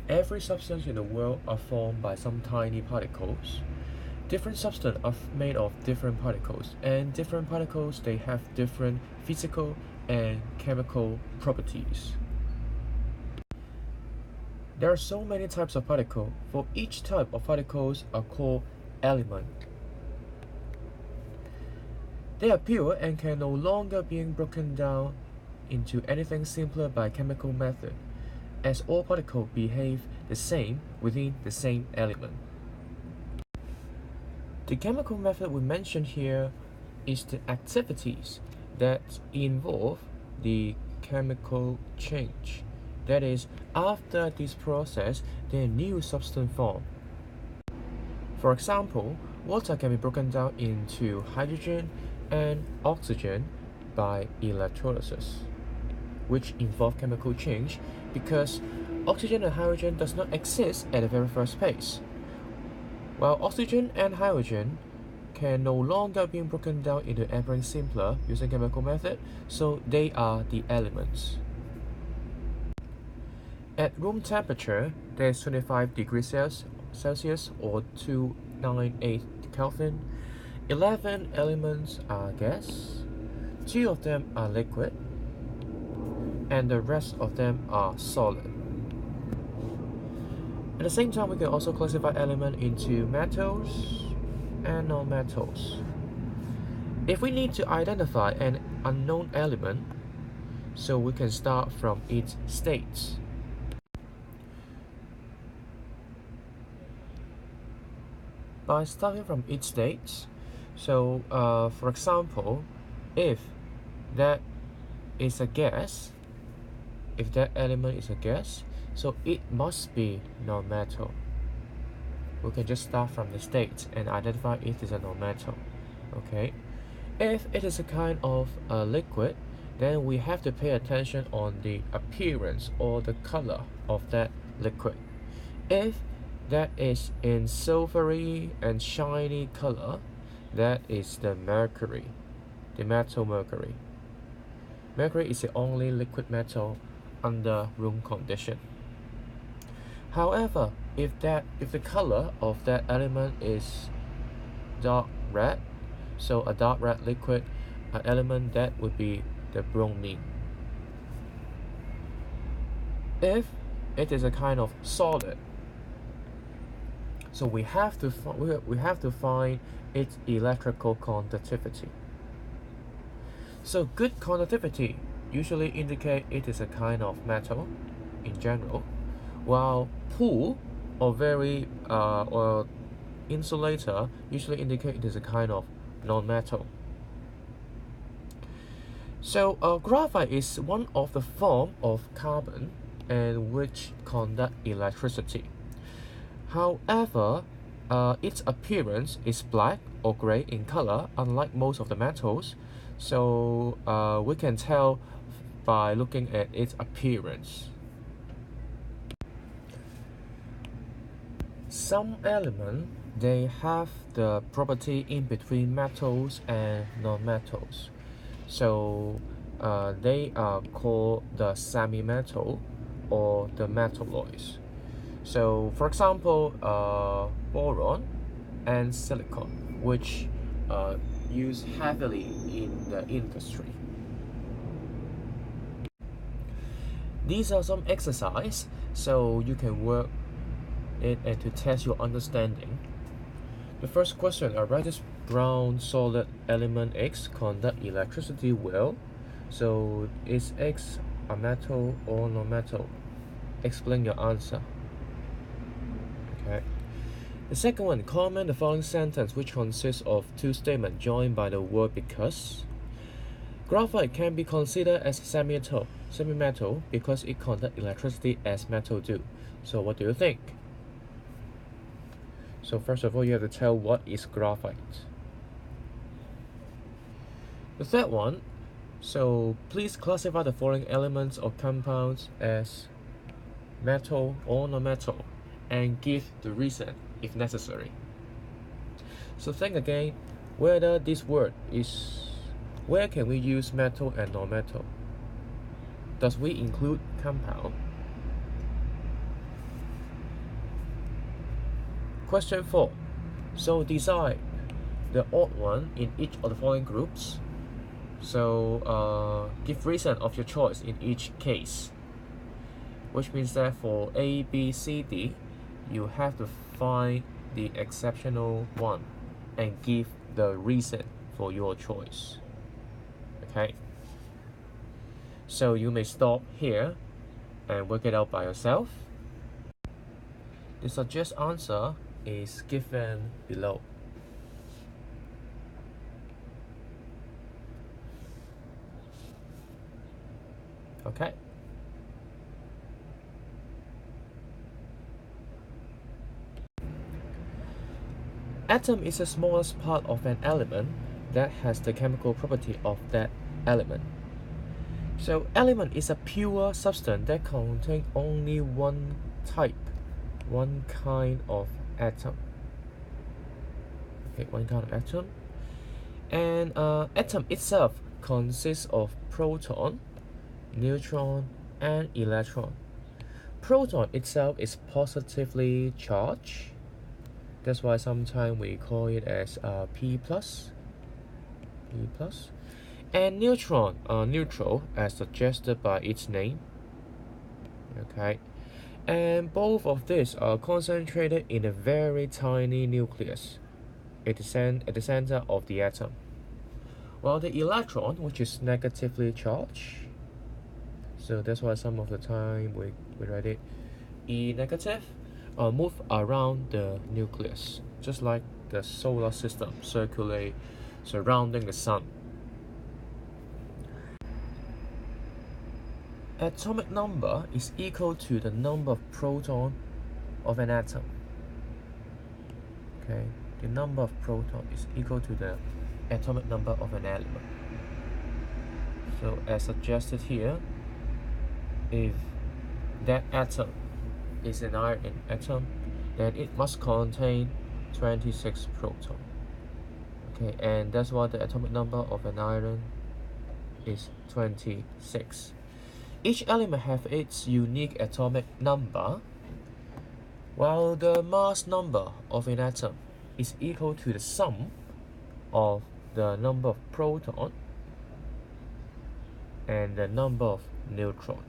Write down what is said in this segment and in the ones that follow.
Every substance in the world are formed by some tiny particles. Different substances are made of different particles, and different particles they have different physical and chemical properties. There are so many types of particles. For each type of particles are called elements. They are pure and can no longer be broken down into anything simpler by chemical method, as all particles behave the same within the same element. The chemical method we mention here is the activities that involve the chemical change. That is, after this process, the new substance form. For example, water can be broken down into hydrogen and oxygen by electrolysis, which involve chemical change because oxygen and hydrogen does not exist at the very first place. While oxygen and hydrogen can no longer be broken down into anything simpler using chemical method, so they are the elements. At room temperature, that is 25 degrees Celsius or 298 Kelvin, 11 elements are gas, 2 of them are liquid, and the rest of them are solid. At the same time, we can also classify elements into metals and non-metals. If we need to identify an unknown element, so we can start from its states. By starting from its states, so for example, if that is a gas, if that element is a gas, so it must be non-metal. We can just start from the state and identify it is a non-metal. Okay. If it is a kind of a liquid, then we have to pay attention on the appearance or the color of that liquid. If that is in silvery and shiny color, that is the mercury, the metal mercury. Mercury is the only liquid metal under room condition. However, if the color of that element is dark red, so a dark red liquid element, that would be the bromine. If it is a kind of solid, so we have to find its electrical conductivity. So good conductivity usually indicate it is a kind of metal in general, while poor or very or insulator usually indicate it is a kind of non-metal. So graphite is one of the form of carbon and which conduct electricity. However, its appearance is black or gray in color, unlike most of the metals. So we can tell by looking at its appearance. Some elements they have the property in between metals and non-metals. So they are called the semi-metal or the metalloids. So for example, boron and silicon, which used heavily in the industry. These are some exercise, so you can work it and to test your understanding. The first question, write this brown solid element X conduct electricity well. So is X a metal or non-metal? Explain your answer. Okay. The second one, comment the following sentence which consists of two statements joined by the word because. Graphite can be considered as semi-metal because it conducts electricity as metal do. So what do you think? So first of all, you have to tell what is graphite. The third one, so please classify the following elements or compounds as metal or non-metal and give the reason if necessary. So think again whether this word is, where can we use metal and non-metal? Does we include compound? Question 4. So decide the odd one in each of the following groups. So give reason of your choice in each case, which means that for A, B, C, D, you have to find the exceptional one and give the reason for your choice. Okay, so you may stop here and work it out by yourself. The suggested answer is given below. Okay. Atom is the smallest part of an element that has the chemical property of that element. So element is a pure substance that contains only one type, one kind of atom. Okay, one kind of atom. And atom itself consists of proton, neutron, and electron. Proton itself is positively charged. That's why sometimes we call it as P+. And neutron are neutral as suggested by its name. Okay, and both of these are concentrated in a very tiny nucleus at the center of the atom. While the electron, which is negatively charged, so that's why some of the time we write it E negative, move around the nucleus, just like the solar system circulate surrounding the sun. Atomic number is equal to the number of protons of an atom. Okay, the number of protons is equal to the atomic number of an element. So as suggested here, if that atom is an iron atom, then it must contain 26 protons. Okay, and that's why the atomic number of an iron is 26. Each element has its unique atomic number, while the mass number of an atom is equal to the sum of the number of protons and the number of neutrons.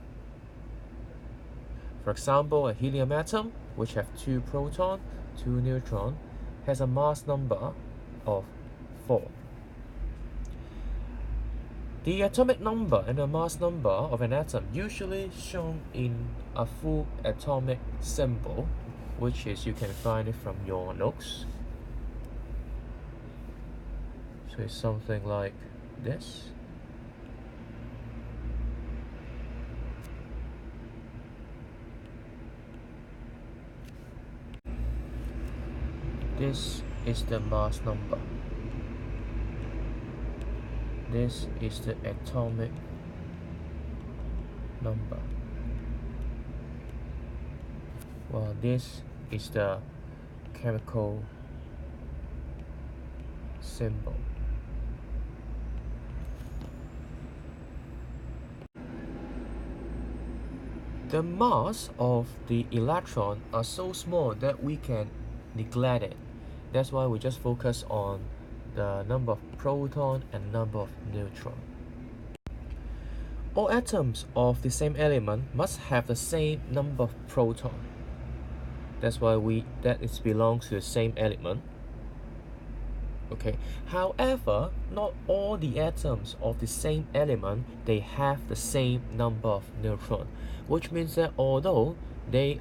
For example, a helium atom, which has 2 protons, 2 neutrons, has a mass number of 4. The atomic number and the mass number of an atom usually shown in a full atomic symbol, which is you can find it from your notes. So it's something like this. This is the mass number. This is the atomic number. Well, this is the chemical symbol. The mass of the electron are so small that we can neglect it. That's why we just focus on the number of proton and number of neutron. All atoms of the same element must have the same number of proton. That's why it belongs to the same element. Okay. However, not all the atoms of the same element they have the same number of neutron, which means that although they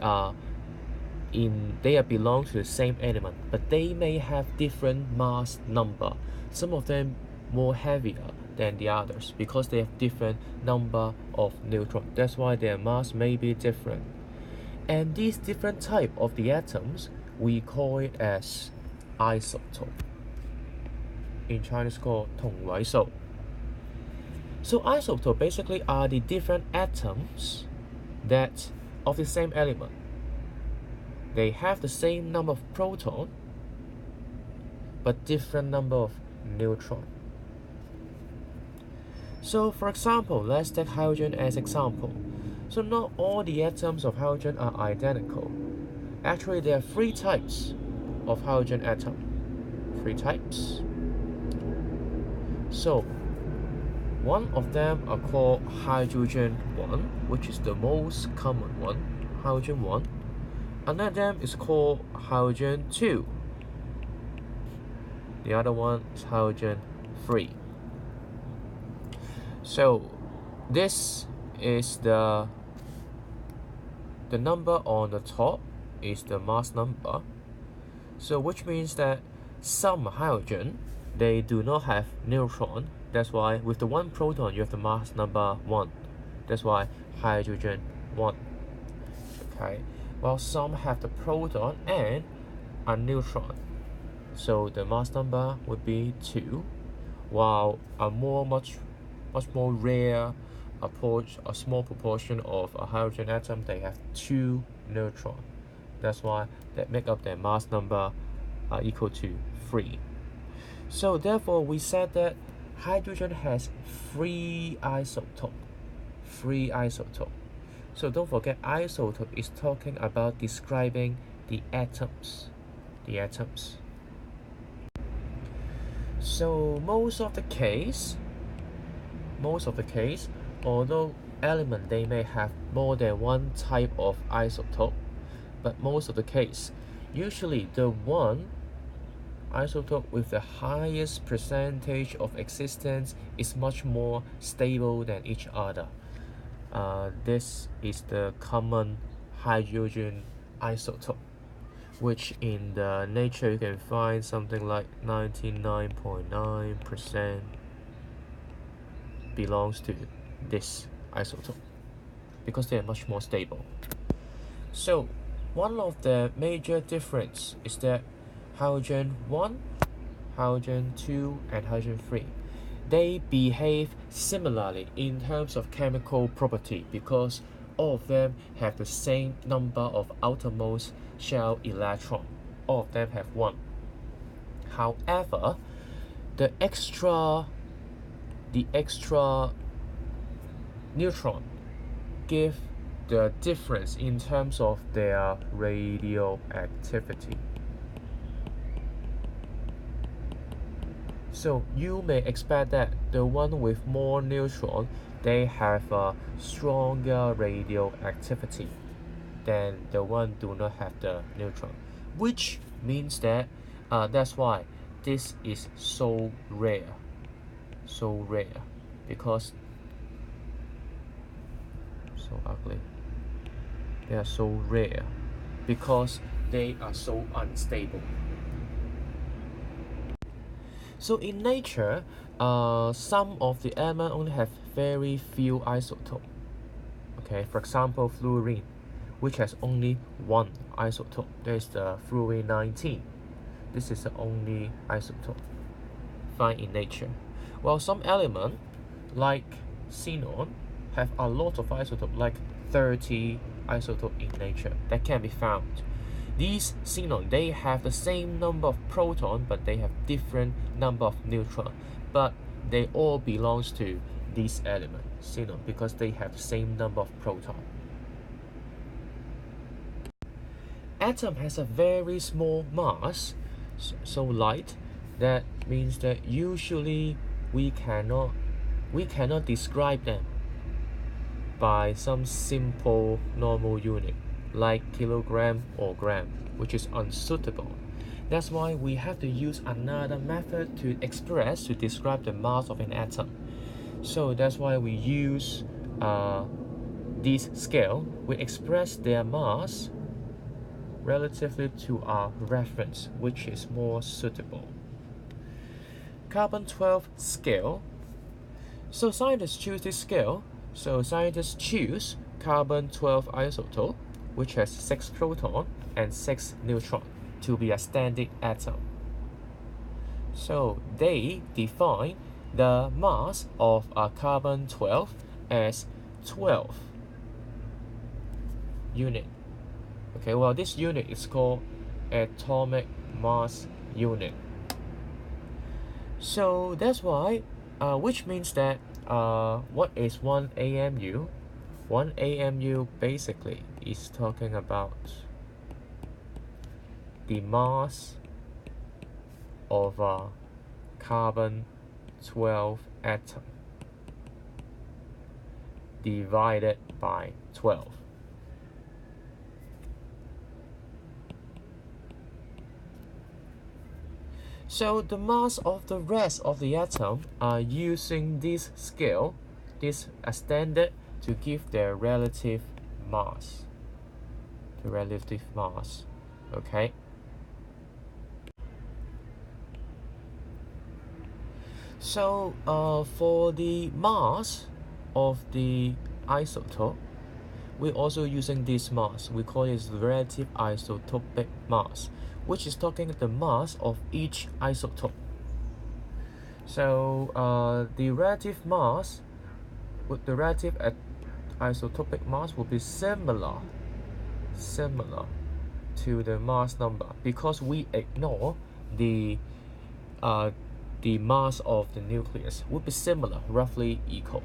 belong to the same element, but they may have different mass number. Some of them more heavier than the others because they have different number of neutrons. That's why their mass may be different. And these different type of the atoms, we call it as isotope. In Chinese called 同位素. So isotope basically are the different atoms that of the same element. They have the same number of proton, but different number of neutron. So for example, let's take hydrogen as example. So not all the atoms of hydrogen are identical. Actually, there are 3 types of hydrogen atom? 3 types. So one of them are called hydrogen 1, which is the most common one, hydrogen 1. Another them is called hydrogen 2. The other one is hydrogen 3. So this is the number on the top is the mass number. So which means that some hydrogen, they do not have neutron. That's why with the one proton you have the mass number 1. That's why hydrogen 1. Okay, while some have the proton and a neutron, so the mass number would be 2, while a much more rare a small proportion of a hydrogen atom, they have 2 neutrons. That's why that make up their mass number equal to 3. So therefore we said that hydrogen has 3 isotopes. 3 isotopes. So don't forget, isotope is talking about describing the atoms. The atoms. So most of the case, although element they may have more than one type of isotope, but most of the case, usually the one isotope with the highest percentage of existence is much more stable than each other. This is the common hydrogen isotope, which in the nature you can find something like 99.9% belongs to this isotope because they are much more stable. So one of the major difference is that hydrogen 1, hydrogen 2, and hydrogen 3, they behave similarly in terms of chemical property because all of them have the same number of outermost shell electron. All of them have 1. However, the extra neutron give the difference in terms of their radioactivity. So you may expect that the one with more neutron, they have a stronger radioactivity than the one do not have the neutron, which means that that's why this is so rare, because so ugly. They are so rare because they are so unstable. So in nature, some of the elements only have very few isotopes. Okay, for example, fluorine, which has only 1 isotope. There is the fluorine 19. This is the only isotope found in nature. While some elements, like xenon, have a lot of isotopes, like 30 isotopes in nature that can be found. These xenon, they have the same number of protons, but they have different number of neutrons. But they all belongs to this element, xenon, because they have the same number of protons. Atom has a very small mass, so light. That means that usually we cannot describe them by some simple normal unit like kilogram or gram, which is unsuitable. That's why we have to use another method to describe the mass of an atom. So that's why we use this scale. We express their mass relatively to our reference, which is more suitable. Carbon-12 scale. So scientists choose this scale. So scientists choose carbon-12 isotope, which has 6 protons and 6 neutrons, to be a standard atom. So they define the mass of a carbon-12 as 12 unit. Okay, well, this unit is called atomic mass unit. So that's why, which means that what is 1 AMU? 1 AMU basically is talking about the mass of a carbon 12 atom divided by 12. So the mass of the rest of the atom are using this scale, this standard, to give their relative mass. Okay. So for the mass of the isotope, we're also using this mass. We call it relative isotopic mass, which is talking the mass of each isotope. So the relative mass with the relative isotopic mass will be similar to the mass number, because we ignore the mass of the nucleus, would be similar, roughly equal.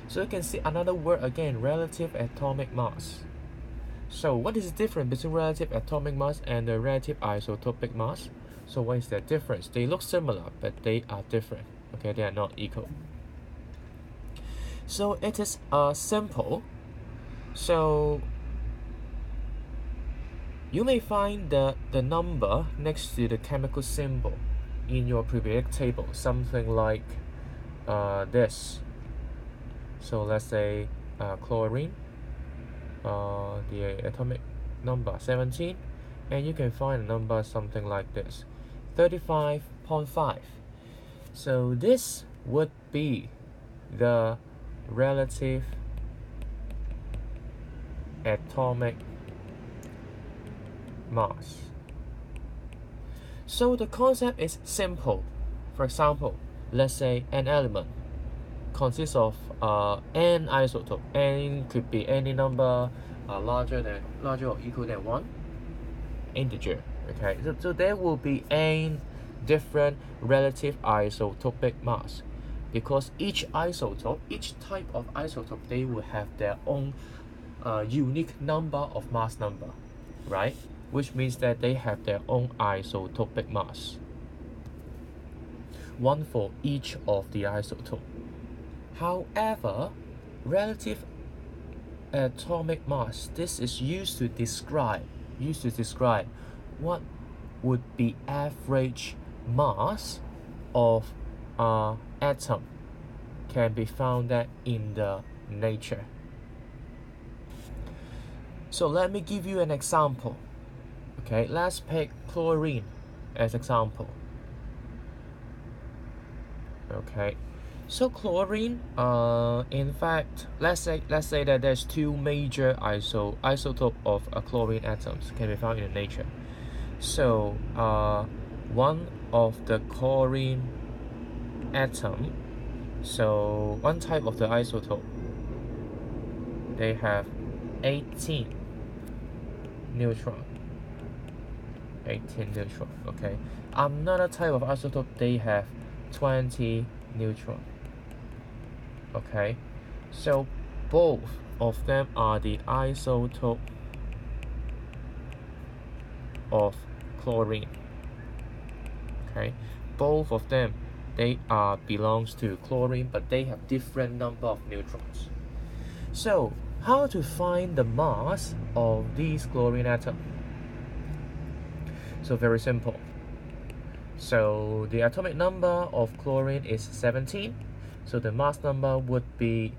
So you can see another word again, relative atomic mass. So what is the difference between relative atomic mass and the relative isotopic mass? So what is the difference? They look similar, but they are different. Okay, they are not equal. So it is simple. So you may find the number next to the chemical symbol in your periodic table, something like this. So let's say chlorine, the atomic number 17, and you can find a number something like this, 35.5. So this would be the relative atomic mass. So the concept is simple. For example, let's say an element consists of n isotope. N could be any number larger or equal than 1 integer. Okay, so there will be n different relative isotopic mass, because each isotope, each type of isotope, they will have their own unique number of mass number, right? Which means that they have their own isotopic mass, one for each of the isotope. However, relative atomic mass, this is used to describe what would be average mass of an atom, can be found that in the nature. So let me give you an example. Okay, let's pick chlorine as example. Okay, so chlorine, in fact, let's say that there's two major isotope of chlorine atoms can be found in nature. So one of the chlorine atom, so one type of the isotope, they have 18 neutron. Okay, another type of isotope, they have 20 neutron. Okay, so both of them are the isotope of chlorine. Okay, both of them, they belongs to chlorine, but they have different number of neutrons. So how to find the mass of these chlorine atoms? So very simple. So the atomic number of chlorine is 17. So the mass number would be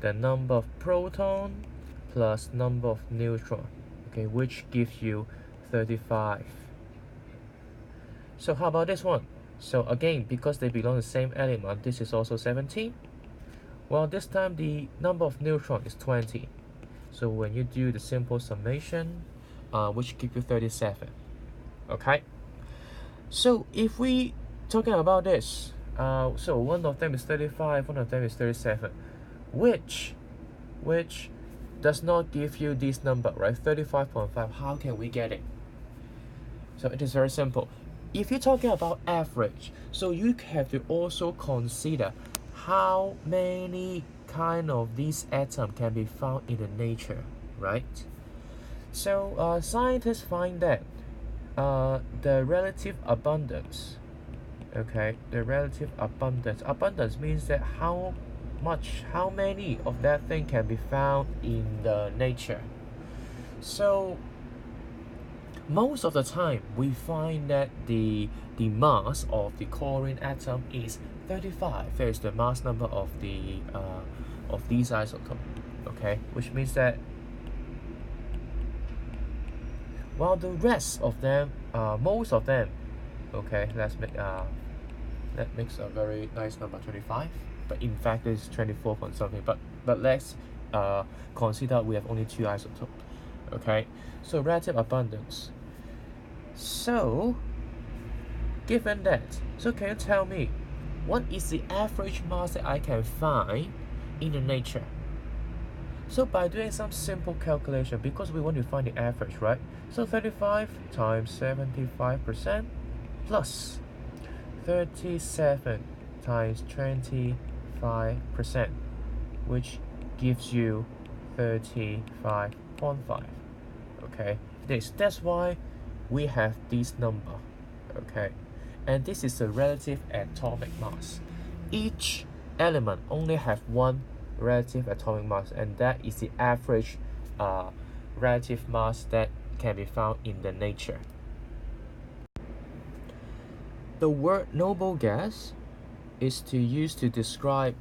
the number of proton plus number of neutron, okay, which gives you 35. So how about this one? So again, because they belong to the same element, this is also 17. Well, this time the number of neutron is 20. So when you do the simple summation, which gives you 37. Okay. So if we talking about this, so one of them is 35, one of them is 37, which does not give you this number, right? 35.5. How can we get it? So it is very simple. If you're talking about average, so you have to also consider how many kind of these atoms can be found in the nature, right? So scientists find that the relative abundance, okay, the relative abundance means that how many of that thing can be found in the nature. So most of the time we find that the mass of the chlorine atom is 35. There is the mass number of these isotopes, okay, which means that while the rest of them, most of them, okay, that makes a very nice number, 25, but in fact it's 24 point something, but let's consider we have only 2 isotopes, okay. So relative abundance. So given that, so can you tell me what is the average mass that I can find in the nature? So by doing some simple calculation, because we want to find the average, right? So 35 times 75% plus 37 times 25%, which gives you 35.5. Okay, that's why we have this number. Okay, and this is the relative atomic mass. Each element only have one relative atomic mass, and that is the average relative mass that can be found in the nature. The word noble gas is used to describe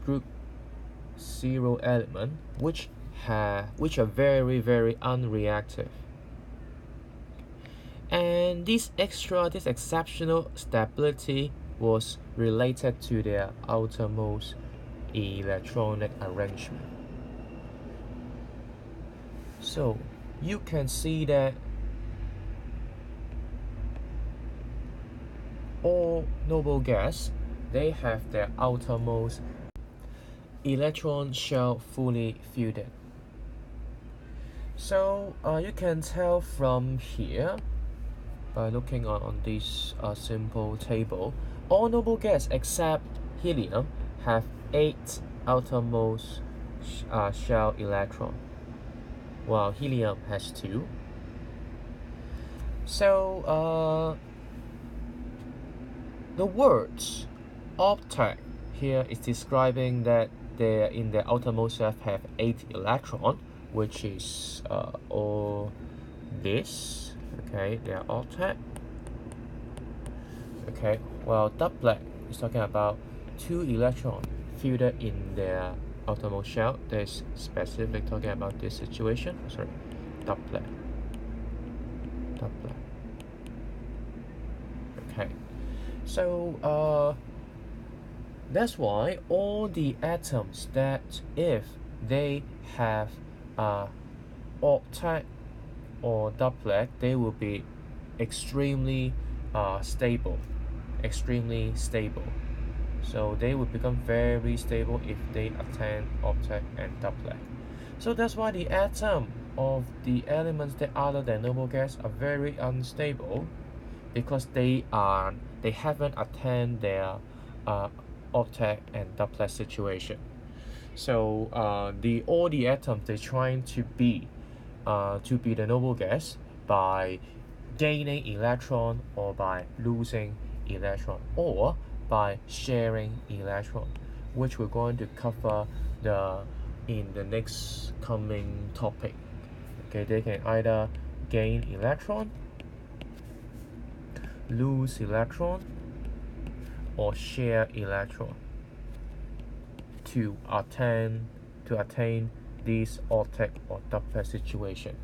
group 0 element which are very unreactive, and this exceptional stability was related to their outermost electronic arrangement. So you can see that all noble gas, they have their outermost electron shell fully filled in. So you can tell from here by looking on this simple table, all noble gas except helium have 8 outermost shell electron, while helium has 2. So the words Octet here is describing that they in the outermost shell have 8 electron, which is all this. Okay, they are Octet. Okay, while Duplet is talking about 2 electrons filled in their outermost shell. That's specific talking about this situation. Sorry, Duplet. Okay, so that's why all the atoms that if they have octet or duplet, they will be extremely stable. So they will become very stable if they attain octet and duplet. So that's why the atom of the elements that other than noble gas are very unstable, because they haven't attained their octet and duplet situation. So all the atoms they're trying to be the noble gas by gaining electron or by losing electron or by sharing electron, which we're going to cover in the next coming topic. Okay, they can either gain electron, lose electron, or share electron to attain this octet or duplet situation.